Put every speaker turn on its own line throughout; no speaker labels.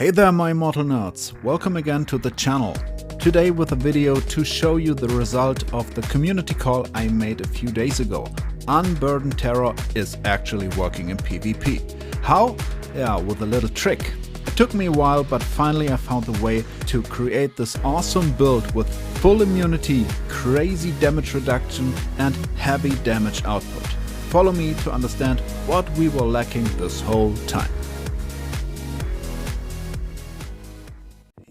Hey there my immortal nerds, welcome again to the channel. Today with a video to show you the result of the community call I made a few days ago. Unburdened Terror is actually working in PvP. How? Yeah, with a little trick. It took me a while, but finally I found a way to create this awesome build with full immunity, crazy damage reduction and heavy damage output. Follow me to understand what we were lacking this whole time.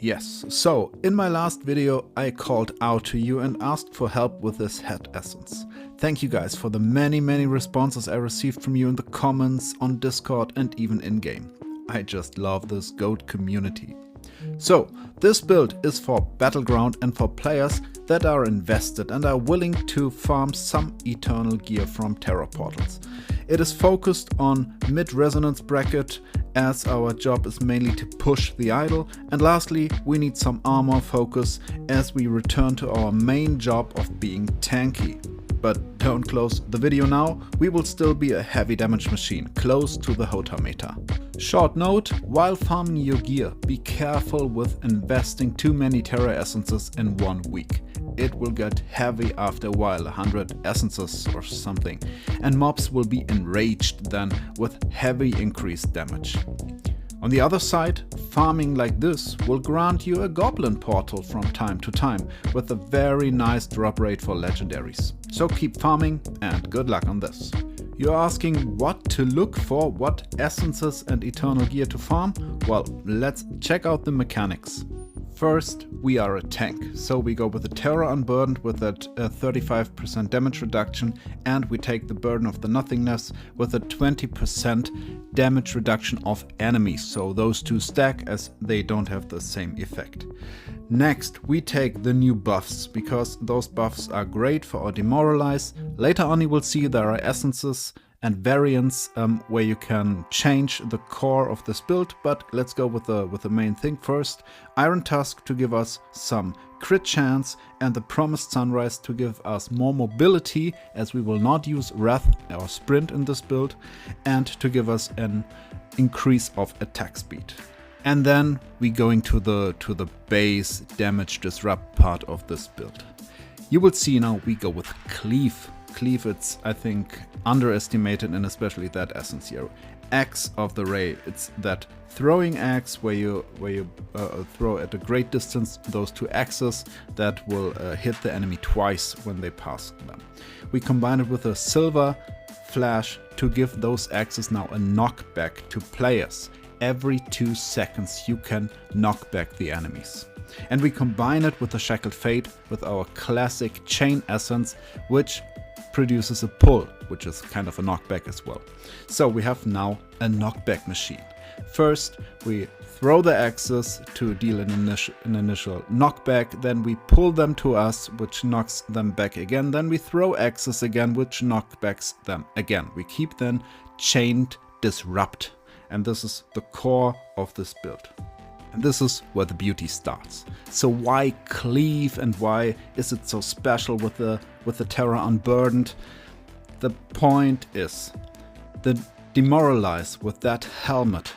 Yes, so in my last video I called out to you and asked for help with this head essence. Thank you guys for the many responses I received from you in the comments, on Discord and even in-game. I just love this GOAT community. So, this build is for Battleground and for players that are invested and are willing to farm some eternal gear from Terror portals. It is focused on mid-resonance bracket, as our job is mainly to push the idol, and lastly we need some armor focus as we return to our main job of being tanky. But don't close the video now, we will still be a heavy damage machine, close to the HOTA meta. Short note, while farming your gear, be careful with investing too many Terror essences in 1 week. It will get heavy after a while, 100 essences or something, and mobs will be enraged then with heavy increased damage. On the other side, farming like this will grant you a goblin portal from time to time with a very nice drop rate for legendaries. So keep farming and good luck on this. You're asking what to look for, what essences and eternal gear to farm? Well, let's check out the mechanics. First, we are a tank, so we go with the Terror Unburdened with that 35% damage reduction, and we take the Burden of the Nothingness with a 20% damage reduction of enemies, so those two stack as they don't have the same effect. Next, we take the new buffs, because those buffs are great for our Demoralize. Later on you will see there are essences and variants where you can change the core of this build, but let's go with the main thing first. Iron Tusk to give us some crit chance, and the Promised Sunrise to give us more mobility, as we will not use Wrath or Sprint in this build, and to give us an increase of attack speed. And then we going to the base damage disrupt part of this build. You will see now we go with Cleave. Cleave, it's I think underestimated, and especially that essence here. Axe of the Ray, it's that throwing axe where you throw at a great distance those two axes that will hit the enemy twice when they pass them. We combine it with a Silver Flash to give those axes now a knockback to players. Every 2 seconds you can knock back the enemies. And we combine it with the Shackled Fate with our classic Chain Essence, which produces a pull, which is kind of a knockback as well. So we have now a knockback machine. First we throw the axes to deal an initial knockback, then we pull them to us, which knocks them back again, then we throw axes again, which knockbacks them again. We keep then chained disrupt, and this is the core of this build. And this is where the beauty starts. So why Cleave and why is it so special with the Terror Unburdened? The point is, the Demoralize with that helmet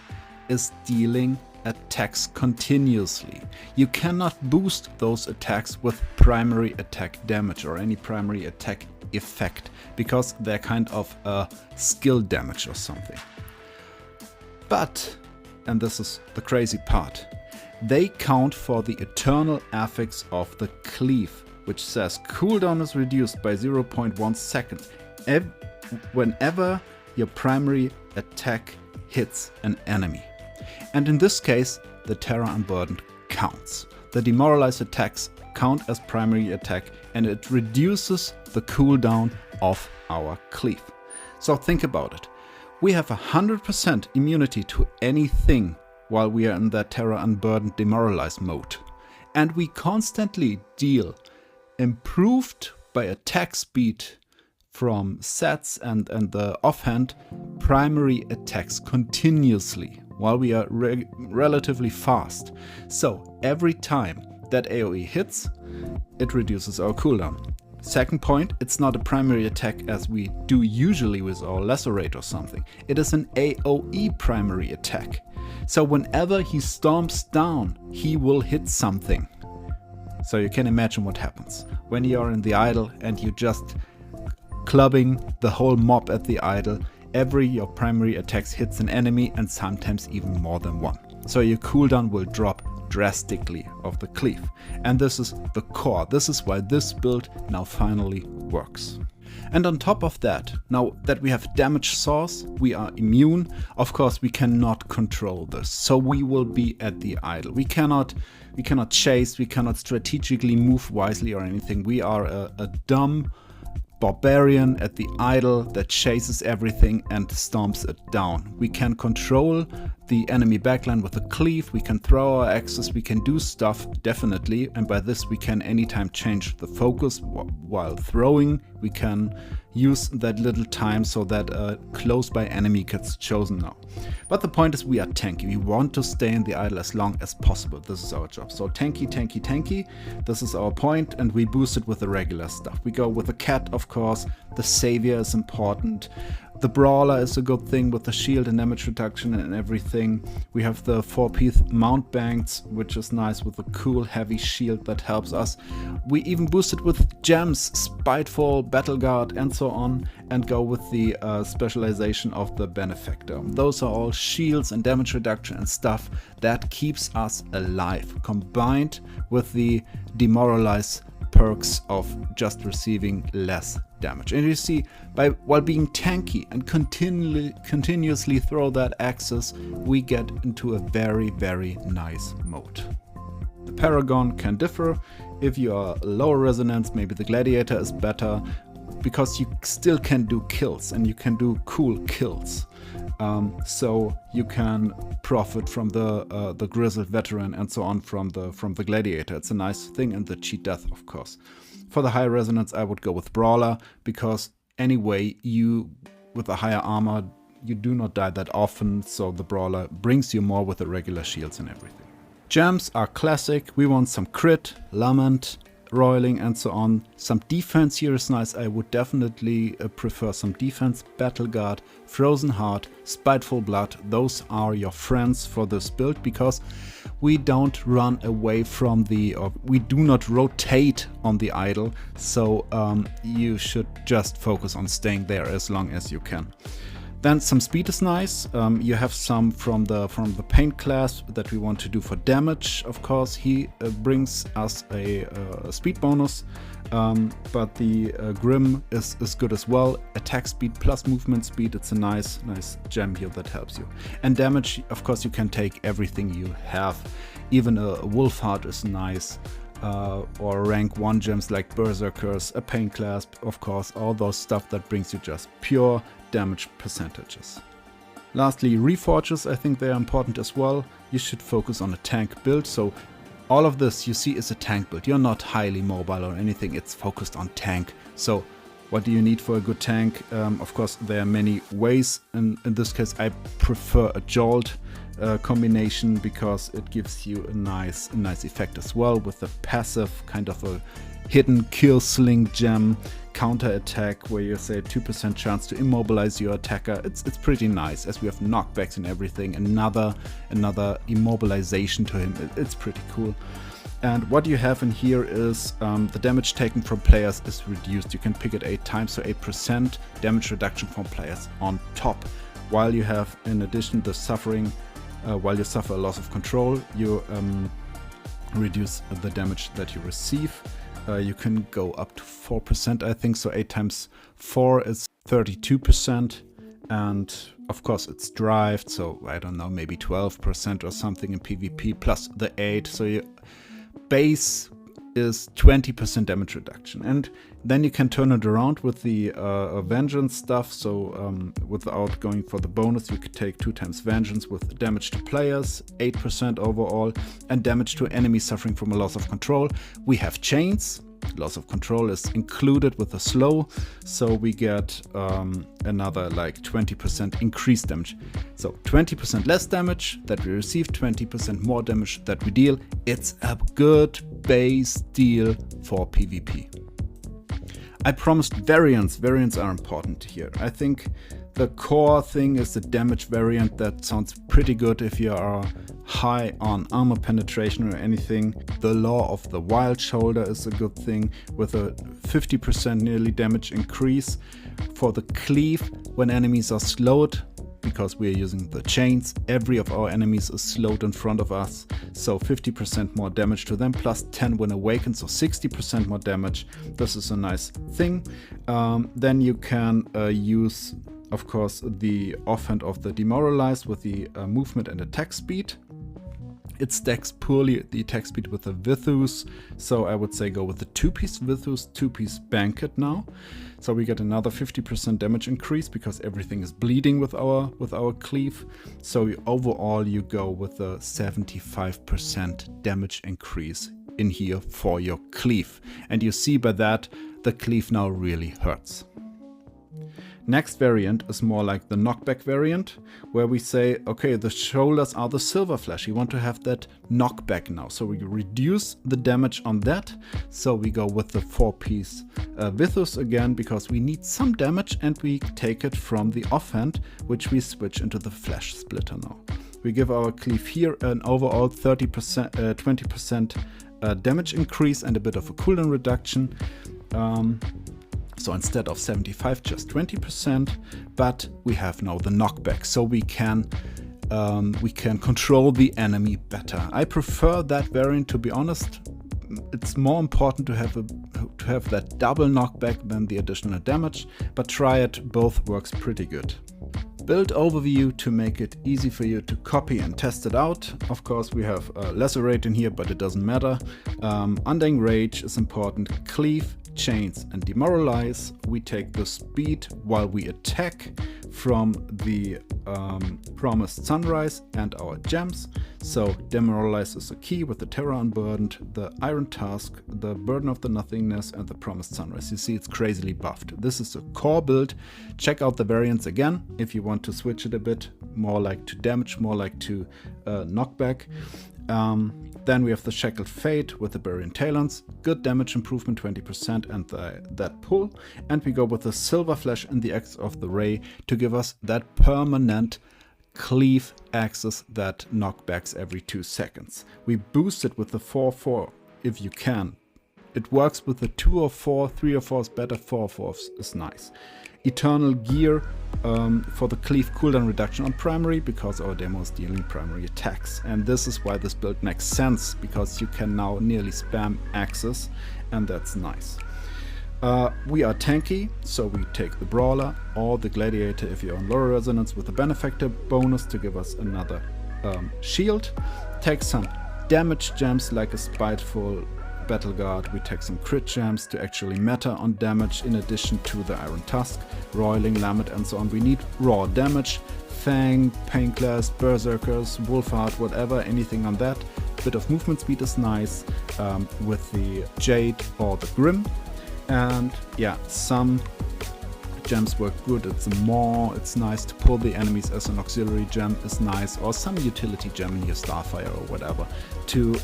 is dealing attacks continuously. You cannot boost those attacks with primary attack damage or any primary attack effect, because they're kind of a skill damage or something. But, and this is the crazy part, they count for the eternal affix of the Cleave, which says cooldown is reduced by 0.1 seconds whenever your primary attack hits an enemy. And in this case, the Terror Unburdened counts. The Demoralized attacks count as primary attack, and it reduces the cooldown of our Cleave. So think about it. We have 100% immunity to anything while we are in that Terror Unburdened Demoralized mode. And we constantly deal improved by attack speed from sets and the offhand primary attacks continuously while we are relatively fast. So every time that AoE hits, it reduces our cooldown. Second point, it's not a primary attack as we do usually with our Lacerate or something. It is an AoE primary attack. So whenever he stomps down, he will hit something. So you can imagine what happens when you are in the idol and you just clubbing the whole mob at the idol. Your primary attacks hits an enemy and sometimes even more than one. So your cooldown will drop drastically of the cleave. And this is the core. This is why this build now finally works. And on top of that, now that we have damage source, we are immune. Of course, we cannot control this. So we will be at the idol. We cannot chase, we cannot strategically move wisely or anything. We are a dumb barbarian at the idol that chases everything and stomps it down. We can control the enemy backline with a cleave, we can throw our axes, we can do stuff, definitely, and by this we can anytime change the focus while throwing. We can use that little time so that a close by enemy gets chosen now. But the point is we are tanky. We want to stay in the idol as long as possible. This is our job. So tanky, tanky, tanky. This is our point, and we boost it with the regular stuff. We go with the cat, of course. The savior is important. The brawler is a good thing with the shield and damage reduction and everything. We have the 4-piece mount banks, which is nice with a cool heavy shield that helps us. We even boost it with gems, Spiteful, Battleguard and so on, and go with the specialization of the benefactor. Those are all shields and damage reduction and stuff that keeps us alive, combined with the demoralize perks of just receiving less damage. And you see, while being tanky and continuously throw that axis, we get into a very, very nice mode. The Paragon can differ. If you are lower resonance, maybe the Gladiator is better, because you still can do kills and you can do cool kills. So you can profit from the grizzled veteran and so on from the Gladiator. It's a nice thing, and the cheat death, of course. For the high resonance, I would go with Brawler, because anyway, with a higher armor, you do not die that often, so the Brawler brings you more with the regular shields and everything. Gems are classic. We want some crit, lament, roiling and so on. Some defense here is nice. I would definitely prefer some defense. Battleguard, Frozen Heart, Spiteful Blood. Those are your friends for this build, because we don't run away from we do not rotate on the idol. So you should just focus on staying there as long as you can. Then some speed is nice. You have some from the paint class that we want to do for damage. Of course, he brings us a speed bonus, but the Grim is good as well. Attack speed plus movement speed. It's a nice gem here that helps you. And damage, of course, you can take everything you have. Even a Wolf Heart is nice. Or rank 1 gems like Berserkers, a paint clasp, of course, all those stuff that brings you just pure damage percentages. Lastly, Reforges, I think they are important as well. You should focus on a tank build. So all of this you see is a tank build. You're not highly mobile or anything, it's focused on tank. So what do you need for a good tank? Of course, there are many ways. In this case, I prefer a Jolt combination, because it gives you a nice effect as well, with a passive kind of a hidden kill sling gem counter attack, where you say 2% chance to immobilize your attacker. It's pretty nice, as we have knockbacks and everything. Another immobilization to him. It's pretty cool. And what you have in here is the damage taken from players is reduced. You can pick it 8 times, so 8% damage reduction from players on top. While you have, in addition, the suffering. While you suffer a loss of control, you reduce the damage that you receive. You can go up to 4%, I think, so 8 times 4 is 32%. And of course it's drived, so I don't know, maybe 12% or something in PvP, plus the 8. So your base is 20% damage reduction. And then you can turn it around with the vengeance stuff. So without going for the bonus, you could take 2 times vengeance with damage to players, 8% overall, and damage to enemies suffering from a loss of control. We have chains. Loss of control is included with the slow, so we get another like 20% increased damage. So 20% less damage that we receive, 20% more damage that we deal. It's a good base deal for PvP. I promised variants. Variants are important here. I think The core thing is the damage variant. That sounds pretty good if you are high on armor penetration or anything. The Law of the Wild Shoulder is a good thing with a 50% nearly damage increase. For the cleave, when enemies are slowed, because we are using the chains, every of our enemies is slowed in front of us, so 50% more damage to them, plus 10 when awakened, so 60% more damage. This is a nice thing. Then you can use, of course, the offhand of the Demoralize with the movement and attack speed. It stacks poorly the attack speed with the Vithus, so I would say go with the 2-piece Vithus, 2-piece Banquet now. So we get another 50% damage increase because everything is bleeding with our cleave. So overall you go with a 75% damage increase in here for your cleave. And you see by that the cleave now really hurts. Next variant is more like the knockback variant, where we say, okay, the shoulders are the silver flash. You want to have that knockback now. So we reduce the damage on that. So we go with the 4-piece Vithus again, because we need some damage and we take it from the offhand, which we switch into the flash splitter now. We give our cleave here an overall 20% damage increase and a bit of a cooldown reduction. So instead of 75, just 20%, but we have now the knockback, so we can control the enemy better. I prefer that variant, to be honest. It's more important to have that double knockback than the additional damage, but try it, both works pretty good. Build overview to make it easy for you to copy and test it out. Of course, we have a lesser rate in here, but it doesn't matter. Undying Rage is important. Cleave, Chains and Demoralize. We take the speed while we attack from the Promised Sunrise and our gems. So Demoralize is a key with the Terror Unburdened, the Iron Tusk, the Burden of the Nothingness and the Promised Sunrise. You see it's crazily buffed. This is a core build. Check out the variants again if you want to switch it a bit, more like to damage, more like to knockback. Then we have the Shackled Fate with the Barbarian Talons, good damage improvement 20% and that pull. And we go with the Silver Flash and the Axe of the Ray to give us that permanent cleave axis that knockbacks every 2 seconds. We boost it with the 4/4 if you can. It works with the 2 or 4, 3 or 4 is better, 4 or 4 is nice. Eternal Gear for the cleave cooldown reduction on primary, because our demo is dealing primary attacks. And this is why this build makes sense, because you can now nearly spam axes, and that's nice. We are tanky, so we take the Brawler or the Gladiator if you're on lower resonance with the Benefactor bonus to give us another shield. Take some damage gems like a Spiteful Battle Guard. We take some crit gems to actually matter on damage in addition to the Iron Tusk, Roiling, Lamet and so on. We need raw damage, Fang, Painkillers, Berserkers, Wolfheart, whatever, anything on that. Bit of movement speed is nice with the Jade or the Grim. And yeah, some gems work good. It's a Maw, it's nice to pull the enemies as an auxiliary gem is nice, or some utility gem in your Starfire or whatever to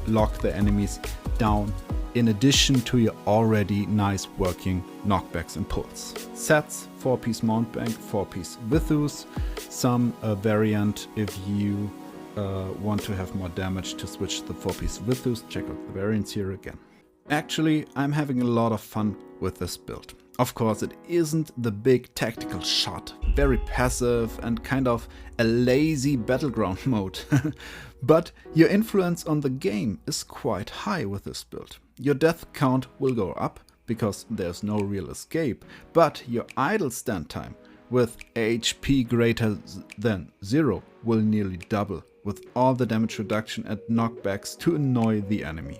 lock the enemies down, in addition to your already nice working knockbacks and pulls. Sets, 4-piece Mountbank, 4-piece Vithus, some variant if you want to have more damage to switch the 4-piece Vithus. Check out the variants here again. Actually, I'm having a lot of fun with this build. Of course, it isn't the big tactical shot, very passive and kind of a lazy Battleground mode. But your influence on the game is quite high with this build. Your death count will go up because there's no real escape, but your idle stand time with HP greater than 0 will nearly double, with all the damage reduction and knockbacks to annoy the enemy.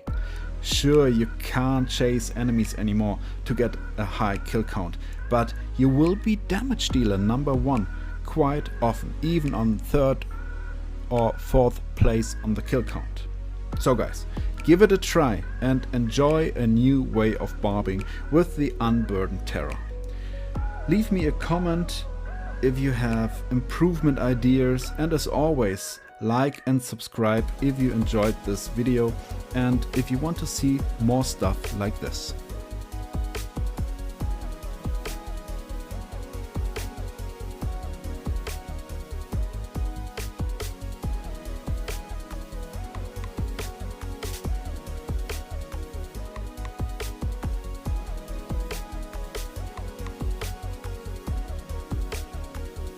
Sure, you can't chase enemies anymore to get a high kill count, but you will be damage dealer number 1 quite often, even on 3rd or 4th place on the kill count. So guys, give it a try and enjoy a new way of barbing with the Unburdened Terror. Leave me a comment if you have improvement ideas, and as always, like and subscribe if you enjoyed this video and if you want to see more stuff like this.